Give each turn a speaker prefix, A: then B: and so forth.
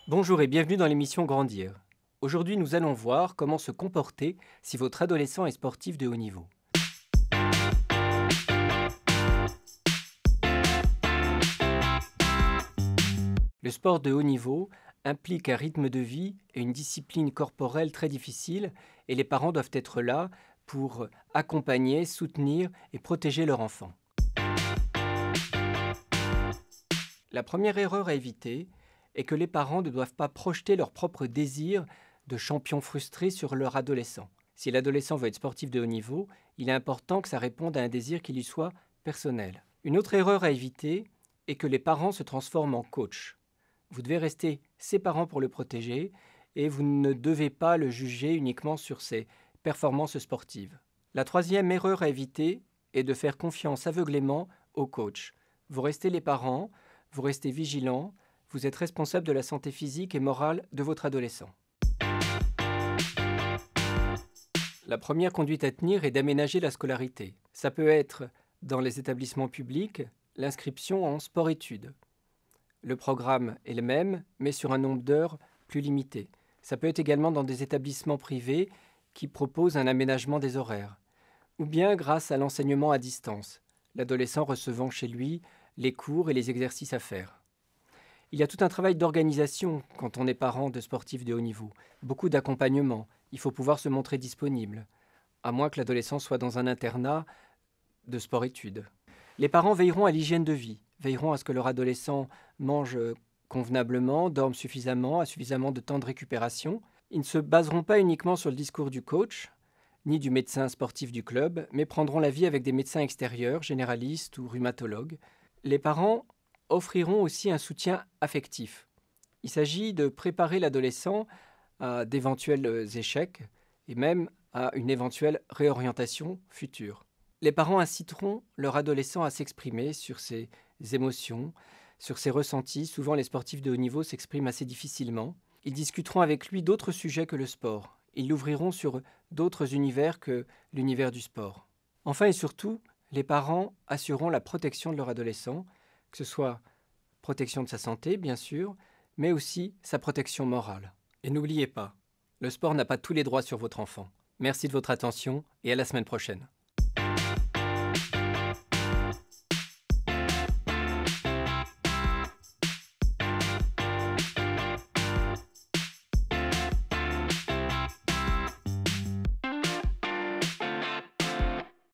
A: Bonjour et bienvenue dans l'émission Grandir. Aujourd'hui, nous allons voir comment se comporter si votre adolescent est sportif de haut niveau. Le sport de haut niveau implique un rythme de vie et une discipline corporelle très difficile et les parents doivent être là pour accompagner, soutenir et protéger leur enfant. La première erreur à éviter est que les parents ne doivent pas projeter leur propre désir de champion frustré sur leur adolescent. Si l'adolescent veut être sportif de haut niveau, il est important que ça réponde à un désir qui lui soit personnel. Une autre erreur à éviter est que les parents se transforment en coach. Vous devez rester ses parents pour le protéger et vous ne devez pas le juger uniquement sur ses performances sportives. La troisième erreur à éviter est de faire confiance aveuglément au coach. Vous restez les parents, vous restez vigilants, vous êtes responsable de la santé physique et morale de votre adolescent. La première conduite à tenir est d'aménager la scolarité. Ça peut être dans les établissements publics, l'inscription en sport-études. Le programme est le même, mais sur un nombre d'heures plus limité. Ça peut être également dans des établissements privés qui proposent un aménagement des horaires. Ou bien grâce à l'enseignement à distance, l'adolescent recevant chez lui les cours et les exercices à faire. Il y a tout un travail d'organisation quand on est parent de sportifs de haut niveau. Beaucoup d'accompagnement. Il faut pouvoir se montrer disponible, à moins que l'adolescent soit dans un internat de sport-études. Les parents veilleront à l'hygiène de vie, veilleront à ce que leur adolescent mange convenablement, dorme suffisamment, a suffisamment de temps de récupération. Ils ne se baseront pas uniquement sur le discours du coach, ni du médecin sportif du club, mais prendront l'avis avec des médecins extérieurs, généralistes ou rhumatologues. Les parents offriront aussi un soutien affectif. Il s'agit de préparer l'adolescent à d'éventuels échecs et même à une éventuelle réorientation future. Les parents inciteront leur adolescent à s'exprimer sur ses émotions, sur ses ressentis. Souvent, les sportifs de haut niveau s'expriment assez difficilement. Ils discuteront avec lui d'autres sujets que le sport. Ils l'ouvriront sur d'autres univers que l'univers du sport. Enfin et surtout, les parents assureront la protection de leur adolescent, que ce soit protection de sa santé, bien sûr, mais aussi sa protection morale. Et n'oubliez pas, le sport n'a pas tous les droits sur votre enfant. Merci de votre attention et à la semaine prochaine.